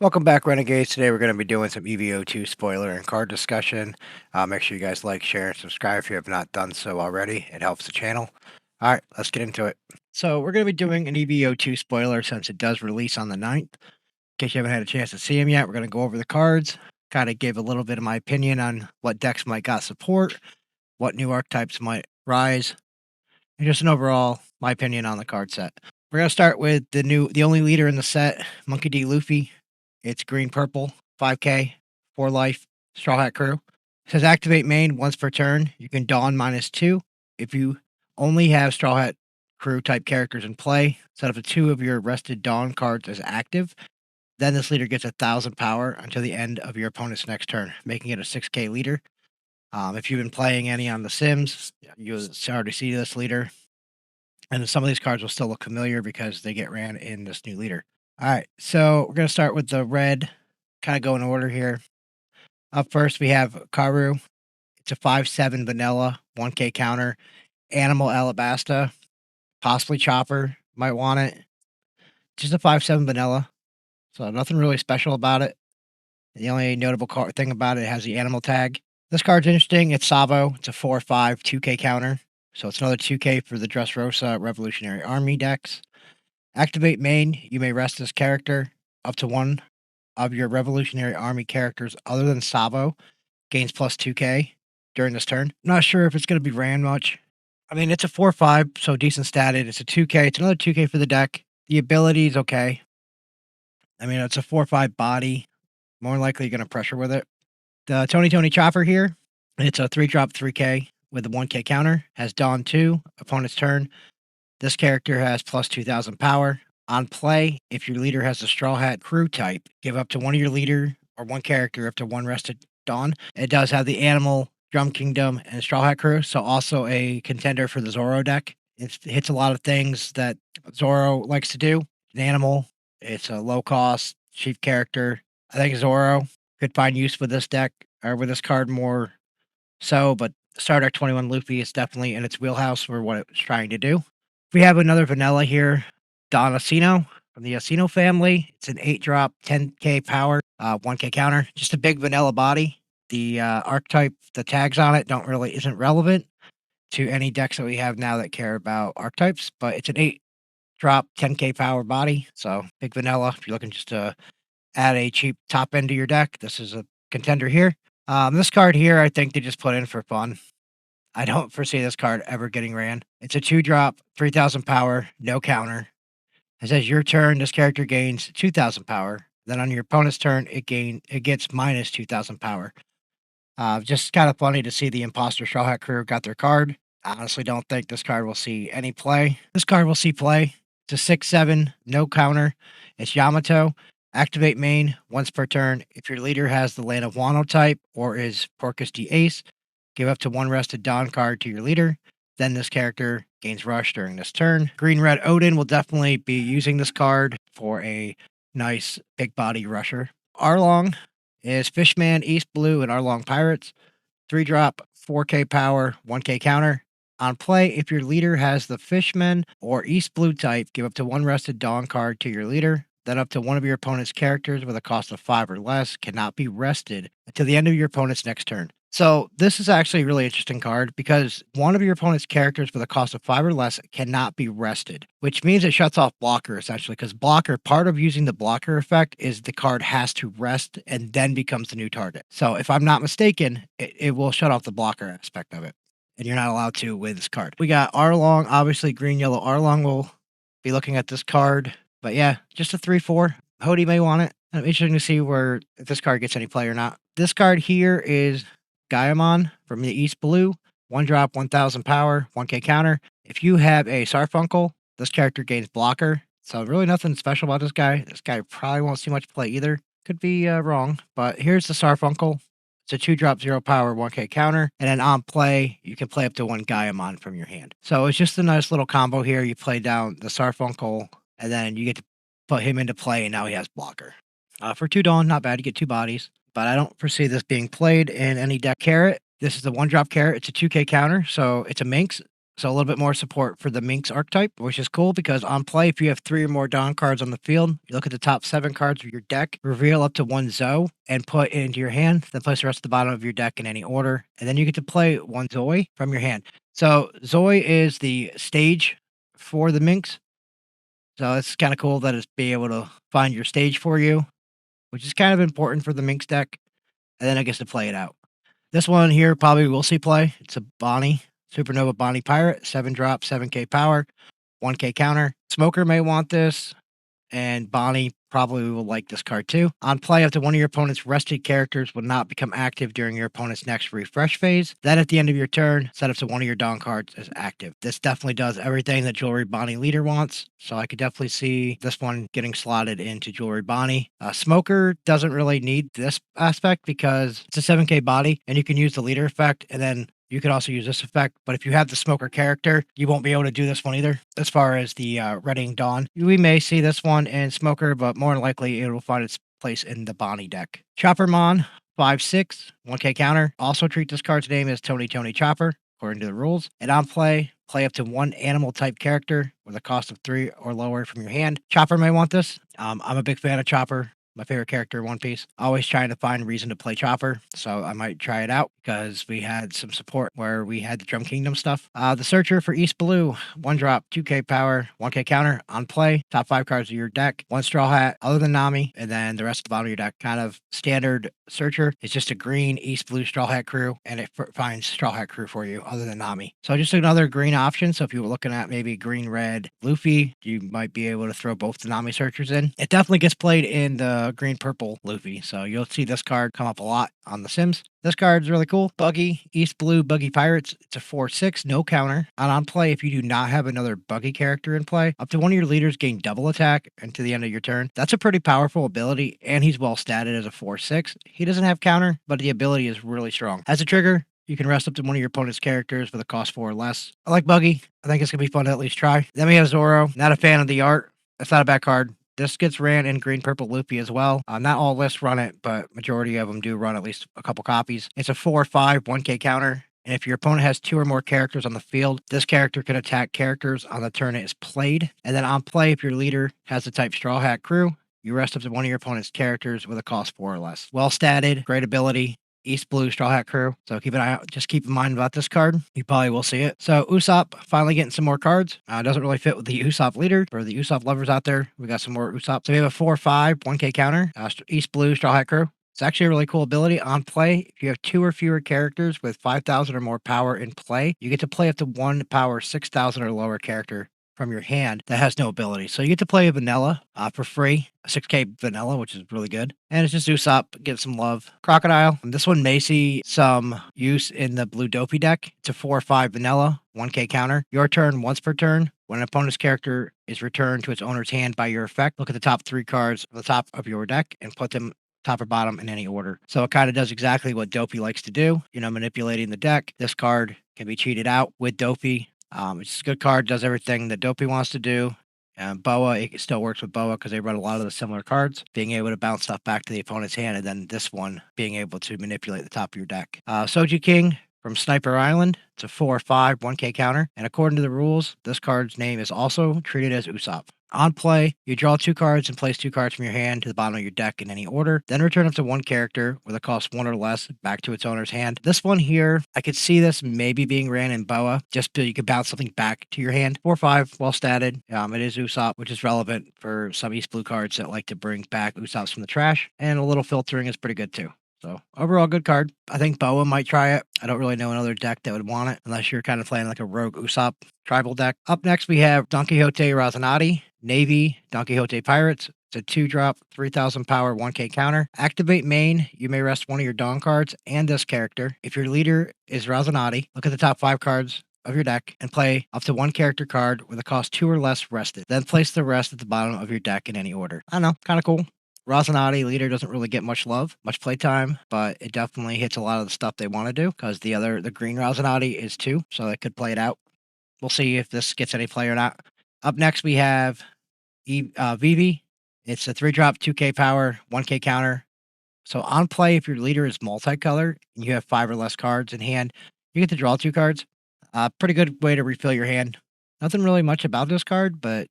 Welcome back, Renegades. Today we're going to be doing some EV02 spoiler and card discussion. Make sure you guys like, share, and subscribe if you have not done so already. It helps the channel. All right, let's get into it. So we're going to be doing an EV02 spoiler since it does release on the 9th. In case you haven't had a chance to see them yet, we're going to go over the cards, kind of give a little bit of my opinion on what decks might got support, what new archetypes might rise, and just an overall my opinion on the card set. We're going to start with the only leader in the set, Monkey D. Luffy. It's green purple, 5K, 4 life, Straw Hat Crew. It says activate main once per turn. You can Dawn -2. If you only have Straw Hat Crew type characters in play, set up to 2 of your rested Dawn cards as active. Then this leader gets 1,000 power until the end of your opponent's next turn, making it a 6K leader. If you've been playing any on The Sims, you'll already see this leader. And some of these cards will still look familiar because they get ran in this new leader. All right, so we're going to start with the red, kind of go in order here. Up first, we have Karu. It's a 5/7 vanilla, 1K counter, animal alabasta, possibly chopper, might want it. Just a 5/7 vanilla, so nothing really special about it. The only notable thing about it has the animal tag. This card's interesting. It's Savo. It's a 4/5, 2K counter. So it's another 2K for the Dressrosa Revolutionary Army decks. Activate main. You may rest this character. Up to one of your Revolutionary Army characters other than Savo gains plus 2K during this turn. Not sure if it's going to be ran much. I mean, it's a 4/5, so decent statted. It's a 2K. It's another 2K for the deck. The ability is okay. I mean, it's a 4/5 body. More likely you're going to pressure with it. The Tony Chopper here. It's a 3-drop 3K with a 1K counter. Has Dawn 2. Opponent's turn. This character has plus 2,000 power. On play, if your leader has a Straw Hat Crew type, give up to one of your leader or one character up to one rested Dawn. It does have the Animal, Drum Kingdom, and Straw Hat Crew, so also a contender for the Zoro deck. It hits a lot of things that Zoro likes to do. An animal, it's a low cost, cheap character. I think Zoro could find use with this deck or with this card more so, but Starter 21 Luffy is definitely in its wheelhouse for what it's trying to do. We have another vanilla here, Don Asino from the Asino family. It's an 8-drop, 10K power, 1K counter. Just a big vanilla body. The archetype, the tags on it isn't relevant to any decks that we have now that care about archetypes, but it's an 8-drop, 10K power body. So big vanilla. If you're looking just to add a cheap top end to your deck, this is a contender here. This card here, I think they just put in for fun. I don't foresee this card ever getting ran. It's a 2-drop, 3,000 power, no counter. It says your turn, this character gains 2,000 power. Then on your opponent's turn, it gets minus 2,000 power. Just kind of funny to see the Imposter Straw Hat Crew got their card. I honestly don't think this card will see any play. This card will see play. It's a 6/7, no counter. It's Yamato. Activate main once per turn. If your leader has the Land of Wano type or is Porcus D Ace, give up to one rested Dawn card to your leader. Then this character gains rush during this turn. Green Red Odin will definitely be using this card for a nice big body rusher. Arlong is Fishman, East Blue, and Arlong Pirates. 3-drop, 4K power, 1K counter. On play, if your leader has the Fishman or East Blue type, give up to one rested Dawn card to your leader. Then up to one of your opponent's characters with a cost of 5 or less cannot be rested until the end of your opponent's next turn. So this is actually a really interesting card because one of your opponent's characters with a cost of 5 or less cannot be rested, which means it shuts off blocker essentially, because blocker, part of using the blocker effect is the card has to rest and then becomes the new target. So if I'm not mistaken, it will shut off the blocker aspect of it, and you're not allowed to with this card. We got Arlong, obviously green, yellow. Arlong will be looking at this card, but yeah, just a 3/4. Hody may want it. I'm interested to see if this card gets any play or not. This card here is Gaiamon from the East Blue. 1-drop, 1,000 power, 1K counter. If you have a Sarfunkel, this character gains blocker. So really nothing special about this guy. This guy probably won't see much play either. Could be wrong, but here's the Sarfunkel. It's a 2-drop, 0 power, 1K counter. And then on play, you can play up to one Gaiamon from your hand. So it's just a nice little combo here. You play down the Sarfunkel, and then you get to put him into play, and now he has blocker. For 2 Dawn, not bad. You get 2 bodies. But I don't foresee this being played in any deck. Carrot, this is the 1-drop carrot. It's a 2K counter, so it's a Minx. So a little bit more support for the Minx archetype, which is cool because on play, if you have 3 or more Dawn cards on the field, you look at the top 7 cards of your deck, reveal up to 1 Zoe, and put it into your hand, then place the rest at the bottom of your deck in any order, and then you get to play 1 Zoe from your hand. So Zoe is the stage for the Minx. So it's kind of cool that it's be able to find your stage for you, which is kind of important for the Minx deck, and then it gets to play it out. This one here probably will see play. It's a Bonnie, Supernova Bonnie Pirate, 7 drop, 7K power, 1K counter. Smoker may want this, and Bonnie probably will like this card too. On play, up to one of your opponent's rested characters will not become active during your opponent's next refresh phase. Then at the end of your turn, set up to one of your Dawn cards as active. This definitely does everything that Jewelry Bonnie Leader wants, so I could definitely see this one getting slotted into Jewelry Bonnie. Smoker doesn't really need this aspect because it's a 7K body, and you can use the leader effect, and then you could also use this effect, but if you have the Smoker character, you won't be able to do this one either. As far as the Redding Dawn, we may see this one in Smoker, but more than likely it will find its place in the Bonnie deck. Choppermon, 5/6, 1K counter. Also treat this card's name as Tony Chopper, according to the rules. And on play, play up to 1 animal type character with a cost of 3 or lower from your hand. Chopper may want this. I'm a big fan of Chopper. My favorite character in One Piece. Always trying to find reason to play Chopper, so I might try it out because we had some support where we had the Drum Kingdom stuff. The Searcher for East Blue, 1 drop, 2K power, 1K counter. On play, top 5 cards of your deck, 1 Straw Hat, other than Nami, and then the rest of the bottom of your deck. Kind of standard Searcher. It's just a green East Blue Straw Hat crew, and it finds Straw Hat crew for you, other than Nami. So just another green option. So if you were looking at maybe green red Luffy, you might be able to throw both the Nami Searchers in. It definitely gets played in the green purple Luffy, so you'll see this card come up a lot on The Sims. This card's really cool. Buggy, East Blue Buggy Pirates. It's a 4/6, no counter. And on play, if you do not have another Buggy character in play, up to one of your leaders gain double attack until the end of your turn. That's a pretty powerful ability, and he's well statted as a 4/6. He doesn't have counter, but the ability is really strong. As a trigger, you can rest up to one of your opponent's characters with a cost 4 or less. I like Buggy. I think it's going to be fun to at least try. Then we have Zoro. Not a fan of the art. That's not a bad card. This gets ran in green purple Luffy as well. Not all lists run it, but majority of them do run at least a couple copies. It's a 4/5 1K counter. And if your opponent has 2 or more characters on the field, this character can attack characters on the turn it is played. And then on play, if your leader has the type Straw Hat Crew, you rest up to one of your opponent's characters with a cost 4 or less. Well statted, great ability. East Blue Straw Hat Crew. So keep an eye out. Just keep in mind about this card. You probably will see it. So Usopp finally getting some more cards. Doesn't really fit with the Usopp leader. For the Usopp lovers out there, we got some more Usopp. So we have a 4/5 1K counter. East Blue Straw Hat Crew. It's actually a really cool ability. On play, if you have 2 or fewer characters with 5,000 or more power in play, you get to play up to 1 power 6,000 or lower character from your hand that has no ability. So you get to play a vanilla for free, a 6K vanilla, which is really good. And it's just Usopp, give some love. Crocodile. And this one may see some use in the blue Dopey deck. It's a 4/5 vanilla, 1K counter. Your turn once per turn. When an opponent's character is returned to its owner's hand by your effect, look at the top 3 cards on the top of your deck and put them top or bottom in any order. So it kind of does exactly what Dopey likes to do, manipulating the deck. This card can be cheated out with Dopey. It's a good card, does everything that Dopey wants to do. Boa, it still works with Boa because they run a lot of the similar cards, being able to bounce stuff back to the opponent's hand, and then this one being able to manipulate the top of your deck. Soji King from Sniper Island. It's a 4/5 1K counter, and according to the rules, this card's name is also treated as Usopp. On play, you draw 2 cards and place 2 cards from your hand to the bottom of your deck in any order. Then return up to 1 character with a cost 1 or less back to its owner's hand. This one here, I could see this maybe being ran in Boa, just so you can bounce something back to your hand. 4/5, well statted. It is Usopp, which is relevant for some East Blue cards that like to bring back Usopps from the trash. And a little filtering is pretty good too. So overall, good card. I think Boa might try it. I don't really know another deck that would want it unless you're kind of playing like a rogue Usopp tribal deck. Up next, we have Don Quixote Rosinante, Navy, Don Quixote Pirates. It's a 2-drop, 3,000 power, 1K counter. Activate main. You may rest one of your Dawn cards and this character. If your leader is Rosinante, look at the top 5 cards of your deck and play up to 1 character card with a cost 2 or less rested. Then place the rest at the bottom of your deck in any order. I don't know, kind of cool. Rosinante leader doesn't really get much love, much playtime, but it definitely hits a lot of the stuff they want to do because the green Rosinante is 2, so they could play it out. We'll see if this gets any play or not. Up next, we have Vivi. It's a 3-drop, 2K power, 1K counter. So on play, if your leader is multicolored and you have 5 or less cards in hand, you get to draw 2 cards. Pretty good way to refill your hand. Nothing really much about this card, but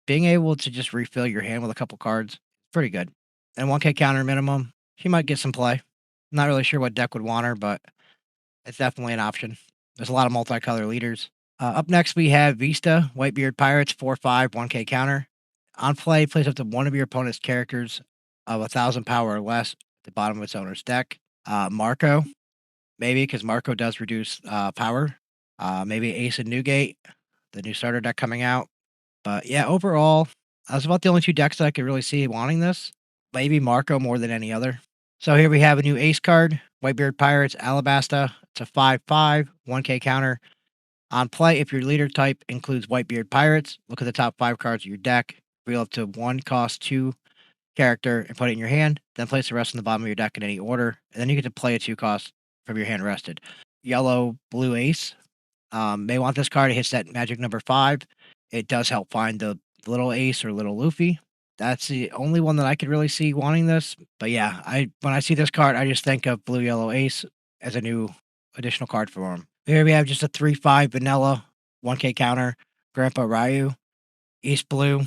being able to just refill your hand with a couple cards, pretty good. And 1K counter minimum, she might get some play. Not really sure what deck would want her, but it's definitely an option. There's a lot of multicolor leaders. Up next, we have Vista, Whitebeard Pirates, 4/5, 1K counter. On play, place up to one of your opponent's characters of 1,000 power or less at the bottom of its owner's deck. Marco, maybe, because Marco does reduce power. Maybe Ace and Newgate, the new starter deck coming out. But yeah, overall, that's about the only two decks that I could really see wanting this. Maybe Marco more than any other. So here we have a new Ace card, Whitebeard Pirates, Alabasta. It's a 5/5, 1K counter. On play, if your leader type includes Whitebeard Pirates, look at the top 5 cards of your deck, reveal up to 1 cost 2 character and put it in your hand, then place the rest on the bottom of your deck in any order, and then you get to play a 2 cost from your hand rested. Yellow, blue ace. May want this card. It hits that magic number 5. It does help find the little ace or little Luffy. That's the only one that I could really see wanting this. But yeah, when I see this card, I just think of blue yellow ace as a new additional card for him. Here we have just a 3/5 vanilla, 1K counter, Grandpa Ryu, East Blue.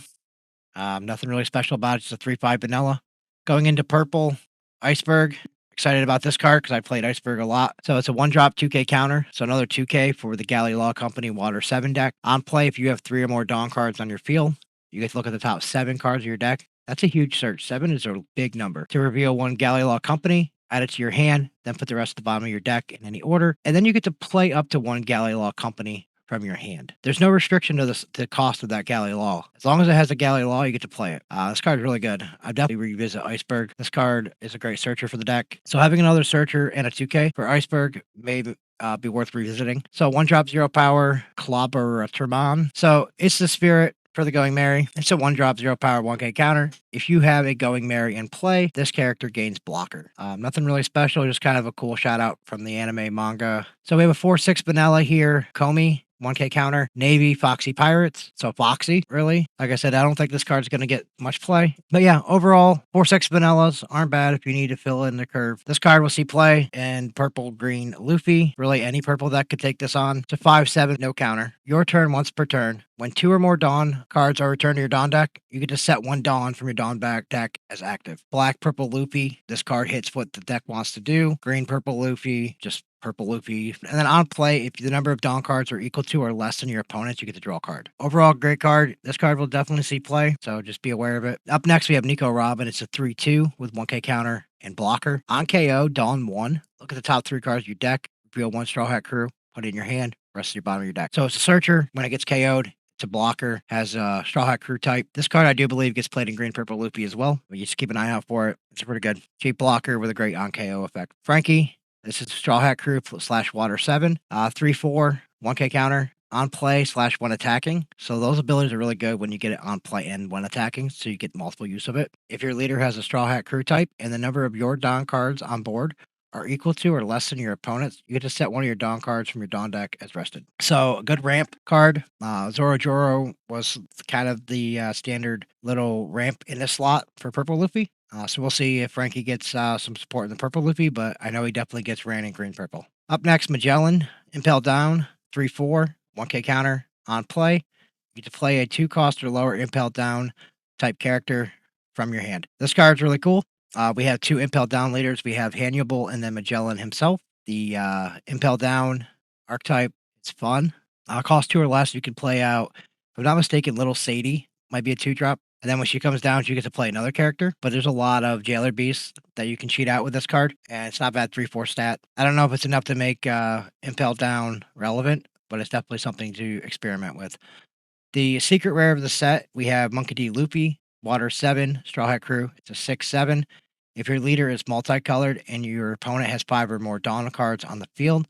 Nothing really special about it, just a 3/5 vanilla. Going into purple, Iceberg. Excited about this card because I played Iceberg a lot. So it's a 1-drop 2K counter. So another 2K for the Galley Law Company Water 7 deck. On play, if you have 3 or more Dawn cards on your field, you get to look at the top 7 cards of your deck. That's a huge search. 7 is a big number. To reveal 1 Galley Law Company, add it to your hand, then put the rest at the bottom of your deck in any order. And then you get to play up to 1 Galley Law Company from your hand. There's no restriction to the cost of that Galley Law. As long as it has a Galley Law, you get to play it. This card is really good. I'd definitely revisit Iceberg. This card is a great searcher for the deck. So having another searcher and a 2K for Iceberg may be worth revisiting. So 1-drop 0 power, Clobber Turban. So it's the spirit for the Going Merry. It's a 1-drop 0 power 1K counter. If you have a Going Merry in play, this character gains blocker. Nothing really special, just kind of a cool shout out from the anime manga. So we have a 4/6 vanilla here, Comey. 1K counter, Navy, Foxy Pirates. So Foxy, really. Like I said, I don't think this card's going to get much play. But yeah, overall, 4/6 vanillas aren't bad if you need to fill in the curve. This card will see play in purple, green, Luffy. Really, any purple deck could take this on. It's a 5/7, no counter. Your turn once per turn. When 2 or more Dawn cards are returned to your Dawn deck, you get to set 1 Dawn from your Dawn back deck as active. Black, purple, Luffy. This card hits what the deck wants to do. Green, purple, Luffy. Just purple Luffy. And then on play, if the number of Dawn cards are equal to or less than your opponent's, you get to draw a card. Overall, great card. This card will definitely see play, so just be aware of it. Up next, we have Nico Robin. It's a 3/2 with 1K counter and blocker. On KO, Dawn 1. Look at the top 3 cards of your deck. Reveal 1 Straw Hat Crew. Put it in your hand. Rest of your bottom of your deck. So it's a searcher. When it gets KO'd, it's a blocker, has a Straw Hat Crew type. This card, I do believe, gets played in green, purple, Luffy as well. But you just keep an eye out for it. It's a pretty good cheap blocker with a great on KO effect. Frankie. This is Straw Hat Crew / Water 7. 3/4, 1K counter, on play / when attacking. So those abilities are really good when you get it on play and when attacking, so you get multiple use of it. If your leader has a Straw Hat Crew type and the number of your Dawn cards on board are equal to or less than your opponent's, you get to set 1 of your Dawn cards from your Dawn deck as rested. So a good ramp card. Zoro Joro was kind of the standard little ramp in this slot for purple Luffy. So we'll see if Frankie gets some support in the purple Luffy, but I know he definitely gets ran in green purple. Up next, Magellan, Impel Down, 3/4, 1K counter, on play. You get to play a 2 cost or lower Impel Down type character from your hand. This card's really cool. We have 2 Impel Down leaders. We have Hannibal and then Magellan himself. The Impel Down archetype, it's fun. Cost 2 or less, you can play out, if I'm not mistaken, Little Sadie might be a 2-drop. And then when she comes down, you get to play another character. But there's a lot of Jailer Beasts that you can cheat out with this card. And it's not bad 3/4 stat. I don't know if it's enough to make Impel Down relevant, but it's definitely something to experiment with. The secret rare of the set, we have Monkey D. Luffy, Water 7, Straw Hat Crew. It's a 6/7. If your leader is multicolored and your opponent has 5 or more Dawn cards on the field,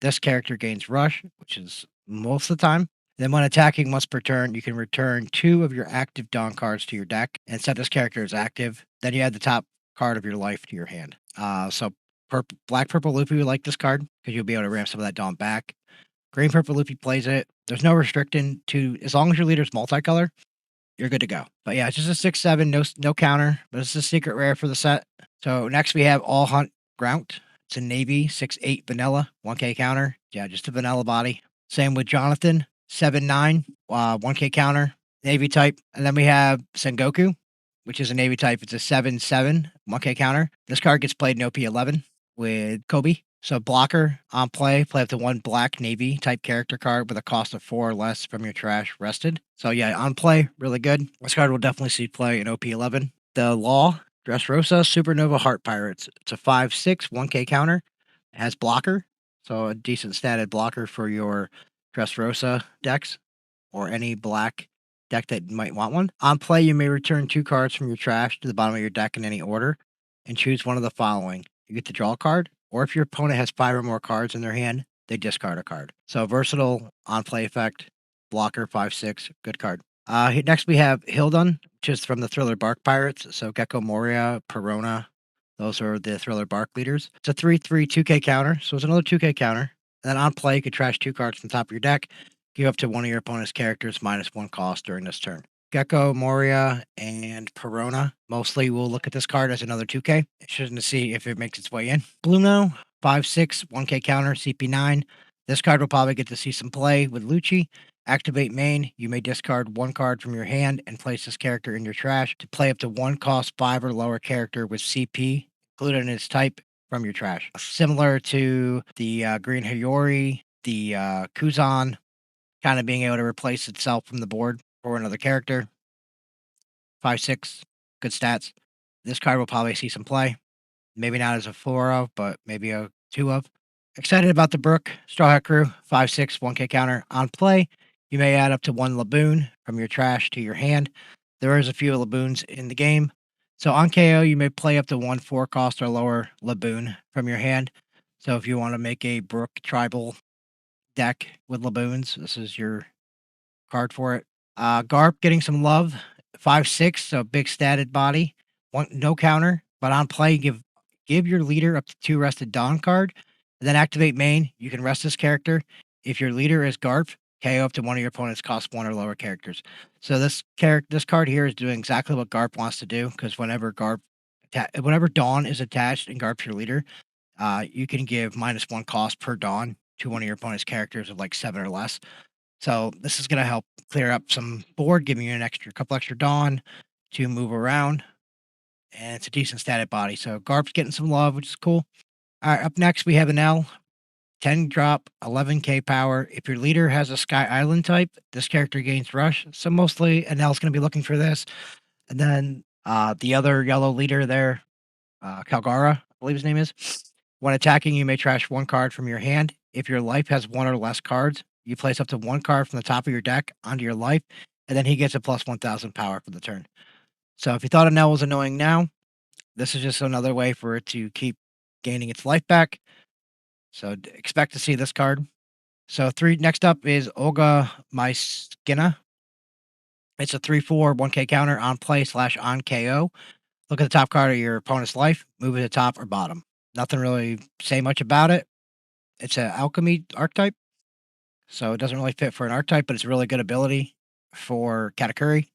this character gains Rush, which is most of the time. Then when attacking once per turn, you can return 2 of your active Dawn cards to your deck and set this character as active. Then you add the top card of your life to your hand. So Black Purple Luffy would like this card because you'll be able to ramp some of that Dawn back. Green Purple Luffy plays it. There's no restriction to, as long as your leader's multicolor, you're good to go. But yeah, it's just a 6/7, no counter, but it's a secret rare for the set. So next we have All Hunt Grount. It's a Navy 6/8 vanilla, 1K counter. Yeah, just a vanilla body. Same with Jonathan, 7/9, 1K counter, Navy type. And then we have Sengoku, which is a Navy type. It's a 7/7, 1K counter. This card gets played in OP11 with Kobe. So blocker on play up to one black Navy type character card with a cost of 4 or less from your trash rested. So yeah, on play, really good. This card will definitely see play in OP11. The Law, Dressrosa, Supernova Heart Pirates. It's a 5/6, 1K counter. It has blocker, so a decent statted blocker for your Dressrosa decks or any black deck that might want one. On play, you may return 2 cards from your trash to the bottom of your deck in any order and choose one of the following. You get to draw a card, or if your opponent has 5 or more cards in their hand, they discard a card. So versatile on play effect, blocker 5/6, good card. Next we have Hildun, which is from the Thriller Bark Pirates. So Gecko Moria, Perona, those are the Thriller Bark leaders. It's a 3/3 2K counter, so it's another 2K counter. And then on play, you could trash 2 cards from the top of your deck, give up to one of your opponent's characters -1 cost during this turn. Gecko, Moria, and Perona. Mostly we'll look at this card as another 2K. Interesting to see if it makes its way in. Bluno, 5/6, 1K counter, CP9. This card will probably get to see some play with Lucci. Activate main. You may discard 1 card from your hand and place this character in your trash to play up to 1 cost 5 or lower character with CP included in its type from your trash. Similar to the Green Hiyori, the Kuzan, kind of being able to replace itself from the board for another character. 5/6, good stats. This card will probably see some play. Maybe not as a 4 of, but maybe a 2 of. Excited about the Brook Straw Hat Crew, 5/6, 1K counter. On play, you may add up to 1 Laboon from your trash to your hand. There is a few Laboons in the game. So on KO, you may play up to 1 4 cost or lower Laboon from your hand. So if you want to make a Brook tribal deck with Laboons, this is your card for it. Garp getting some love, 5/6, so big statted body. No counter, but on play, give your leader up to 2 rested Dawn card, and then activate main. You can rest this character. If your leader is Garp, KO up to one of your opponent's cost 1 or lower characters. So this card here is doing exactly what Garp wants to do, because whenever Dawn is attached and Garp's your leader, you can give -1 cost per Dawn to one of your opponent's characters of like 7 or less. So this is going to help clear up some board, giving you couple extra Dawn to move around, and it's a decent static body. So Garp's getting some love, which is cool. All right, up next we have an L, 10 drop, 11K power. If your leader has a Sky Island type, this character gains Rush. So mostly an L's going to be looking for this. And then the other yellow leader there, Calgara, I believe his name is. When attacking, you may trash 1 card from your hand. If your life has 1 or less cards, you place up to 1 card from the top of your deck onto your life, and then he gets a plus 1,000 power for the turn. So if you thought Anel was annoying now, this is just another way for it to keep gaining its life back. So expect to see this card. So next up is Olga Myskina. It's a 3/4 1K counter on play / on KO. Look at the top card of your opponent's life, move it to top or bottom. Nothing really say much about it. It's an alchemy archetype, so it doesn't really fit for an archetype, but it's a really good ability for Katakuri.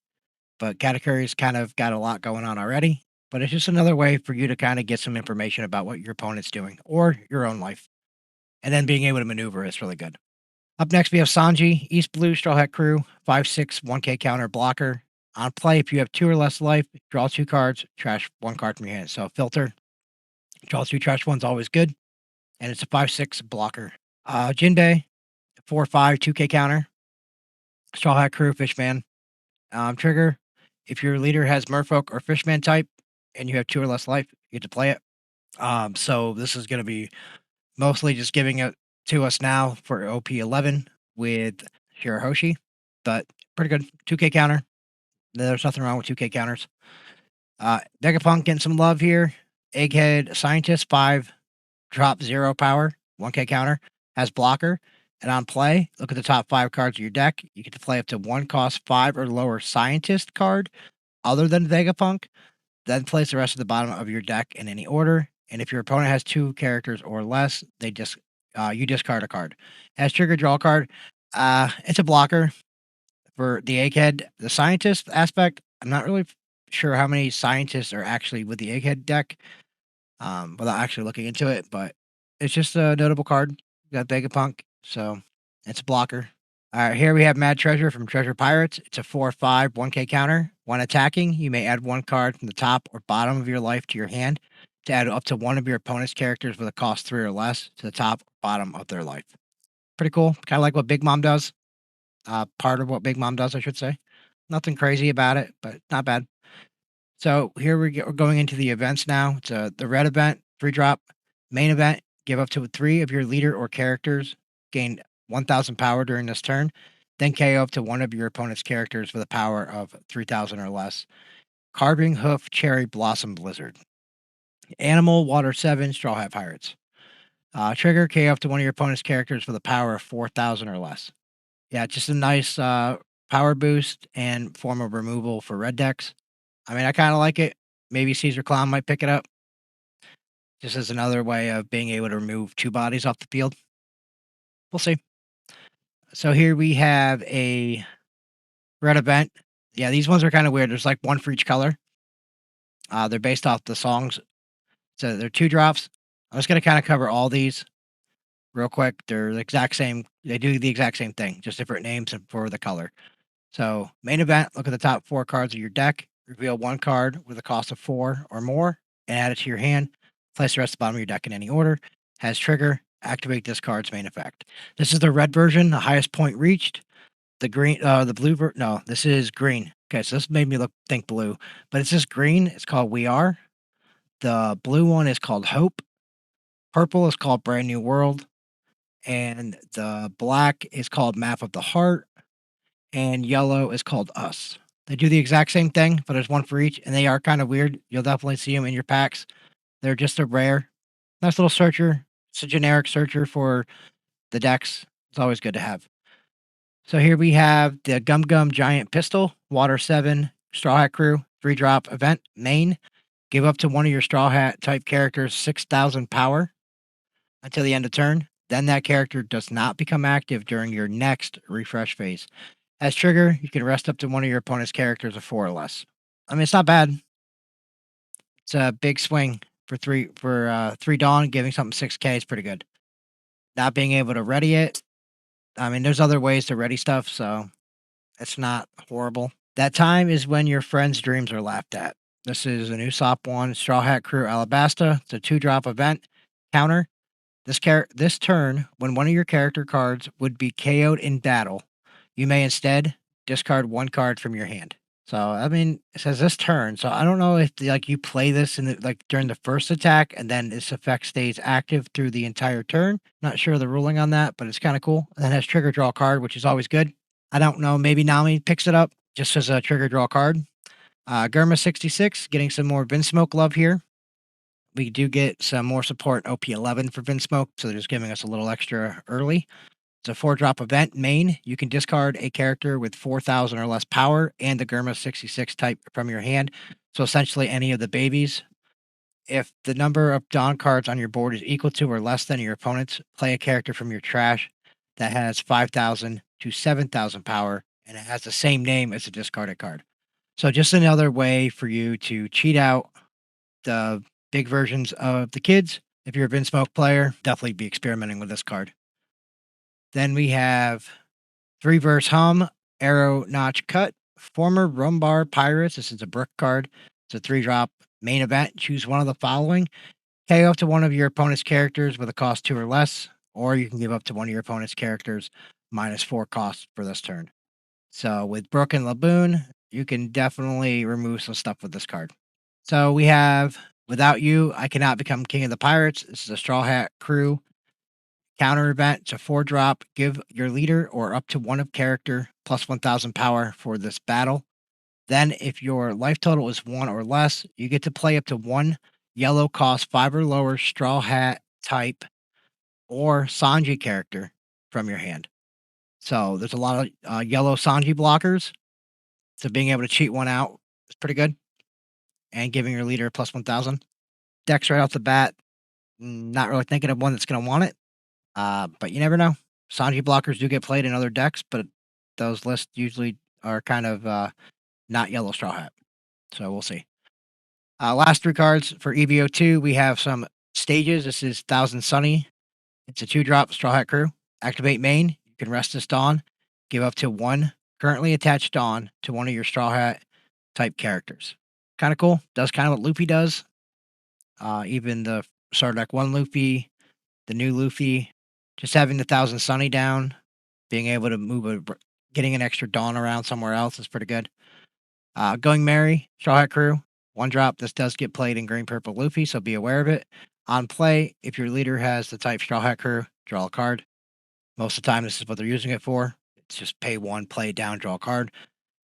But Katakuri's kind of got a lot going on already. But it's just another way for you to kind of get some information about what your opponent's doing or your own life. And then being able to maneuver is really good. Up next, we have Sanji, East Blue Straw Hat Crew, 5/6, 1K counter blocker. On play, if you have 2 or less life, draw 2 cards, trash 1 card from your hand. So filter, draw 2 trash 1's always good. And it's a 5/6 blocker. Jinbei, 4/5, 2K counter. Straw Hat Crew, Fishman. Trigger, if your leader has Merfolk or Fishman type and you have 2 or less life, you get to play it. So this is going to be mostly just giving it to us now for OP11 with Shirahoshi, but pretty good. 2K counter. There's nothing wrong with 2K counters. Vegapunk getting some love here. Egghead Scientist, 5, drop 0 power, 1K counter, has blocker. And on play, look at the top 5 cards of your deck. You get to play up to 1 cost 5 or lower Scientist card other than Vegapunk. Then place the rest of the bottom of your deck in any order. And if your opponent has 2 characters or less, you discard a card. As trigger draw card, it's a blocker for the Egghead. The Scientist aspect, I'm not really sure how many Scientists are actually with the Egghead deck without actually looking into it, but it's just a notable card. You got Vegapunk, so It's a blocker. Here we have Mad Treasure from Treasure Pirates. It's a 4/5 1K counter. When attacking, you may add one card from the top or bottom of your life to your hand to add up to one of your opponent's characters with a cost 3 or less to the top or bottom of their life. Pretty cool. Kind of like what Big Mom does. Part of what Big Mom does, I should say. Nothing crazy about it, but not bad. So here we're going into the events now. It's the red event, 3-drop. Main event, give up to 3 of your leader or characters, gain 1,000 power during this turn, then KO up to one of your opponent's characters with a power of 3,000 or less. Carving Hoof Cherry Blossom Blizzard. Animal Water 7 Straw Hat Pirates. Trigger, KO up to one of your opponent's characters with a power of 4,000 or less. Yeah, just a nice power boost and form of removal for red decks. I mean, I kind of like it. Maybe Caesar Clown might pick it up. Just as another way of being able to remove 2 bodies off the field. We'll see. So here we have a red event. Yeah, these ones are kind of weird. There's like one for each color. They're based off the songs. So they're 2 drops. I'm just going to kind of cover all these real quick. They're the exact same. They do the exact same thing, just different names for the color. So main event, look at the top 4 cards of your deck. Reveal 1 card with a cost of 4 or more and add it to your hand. Place the rest at the bottom of your deck in any order. Has trigger. Activate this card's main effect. This is the red version, the highest point reached. The green, the blue no, this is green. Okay, so this made me think blue, but it's just green. It's called We Are. The blue one is called Hope. Purple is called Brand New World, and the black is called Map of the Heart, and yellow is called Us. They do the exact same thing, but there's one for each, and they are kind of weird. You'll definitely see them in your packs. They're just a rare, nice little searcher. It's a generic searcher for the decks. It's always good to have. So here we have the Gum Gum Giant Pistol, Water 7, Straw Hat Crew, 3-drop event, main. Give up to one of your Straw Hat type characters 6,000 power until the end of turn. Then that character does not become active during your next refresh phase. As trigger, you can rest up to one of your opponent's characters of 4 or less. I mean, it's not bad. It's a big swing for 3 Dawn, giving something 6K is pretty good. Not being able to ready it, I mean, there's other ways to ready stuff, so it's not horrible. That time is when your friend's dreams are laughed at. This is a new SOP 1, Straw Hat Crew Alabasta. It's a 2-drop event. Counter. This turn, when one of your character cards would be KO'd in battle, you may instead discard 1 card from your hand. So, I mean, it says this turn. So, I don't know if you play this in during the first attack and then this effect stays active through the entire turn. Not sure the ruling on that, but it's kind of cool. And then has trigger draw card, which is always good. I don't know. Maybe Nami picks it up just as a trigger draw card. Gurma 66 getting some more Vinsmoke love here. We do get some more support OP11 for Vinsmoke, so they're just giving us a little extra early. It's a 4-drop event main. You can discard a character with 4,000 or less power and the Gurma 66 type from your hand. So essentially any of the babies. If the number of Dawn cards on your board is equal to or less than your opponent's, play a character from your trash that has 5,000 to 7,000 power and it has the same name as a discarded card. So just another way for you to cheat out the big versions of the kids. If you're a Vinsmoke player, definitely be experimenting with this card. Then we have 3-verse Hum, Arrow Notch Cut, Former Rumbar Pirates. This is a brick card. It's a 3-drop main event. Choose one of the following. KO up to one of your opponent's characters with a cost 2 or less, or you can give up to one of your opponent's characters -4 cost for this turn. So with Brook and Laboon, you can definitely remove some stuff with this card. So we have Without You, I Cannot Become King of the Pirates. This is a Straw Hat Crew counter event. It's a 4-drop. Give your leader or up to one of character plus 1,000 power for this battle. Then, if your life total is 1 or less, you get to play up to 1 yellow cost 5 or lower Straw Hat type or Sanji character from your hand. So there's a lot of yellow Sanji blockers. So being able to cheat one out is pretty good. And giving your leader plus 1,000. Decks right off the bat. Not really thinking of one that's going to want it. But you never know. Sanji blockers do get played in other decks, but those lists usually are kind of not yellow Straw Hat. So we'll see. Last 3 cards for EB02. We have some stages. This is Thousand Sunny. It's a 2-drop Straw Hat Crew. Activate main. You can rest this Dawn, give up to one currently attached Dawn to one of your Straw Hat type characters. Kind of cool. Does kind of what Luffy does. Even the Starter Deck 1 Luffy, the new Luffy, just having the Thousand Sunny down, being able to getting an extra Dawn around somewhere else is pretty good. Going Merry, Straw Hat Crew, 1 drop. This does get played in green purple Luffy, so be aware of it. On play, if your leader has the type Straw Hat Crew, draw a card. Most of the time, this is what they're using it for. It's just pay 1, play down, draw a card.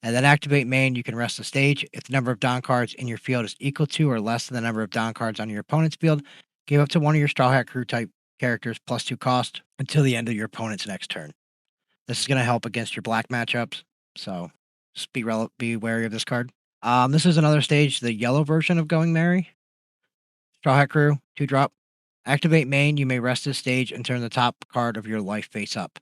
And then activate main, you can rest the stage. If the number of Dawn cards in your field is equal to or less than the number of Dawn cards on your opponent's field, give up to one of your Straw Hat Crew type characters +2 cost until the end of your opponent's next turn. This is going to help against your black matchups, so just be wary of this card. This is another stage, the yellow version of Going Merry. Straw Hat Crew, 2 drop. Activate main, you may rest this stage and turn the top card of your life face up.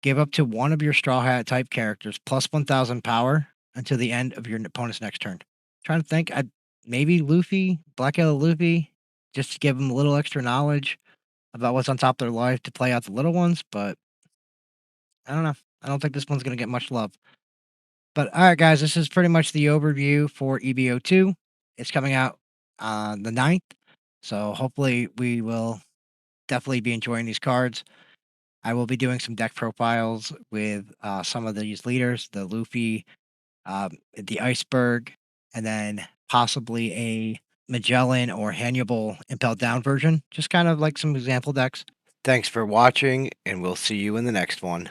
Give up to one of your Straw Hat type characters +1000 power until the end of your opponent's next turn. Trying to think, maybe Luffy, Black Yellow Luffy, just to give them a little extra knowledge about what's on top of their life to play out the little ones, but I don't know. I don't think this one's going to get much love. But all right, guys, this is pretty much the overview for EB02. It's coming out on the 9th, so hopefully we will definitely be enjoying these cards. I will be doing some deck profiles with some of these leaders, the Luffy, the Iceberg, and then possibly a Magellan or Hannibal Impel Down version. Just kind of like some example decks. Thanks for watching, and we'll see you in the next one.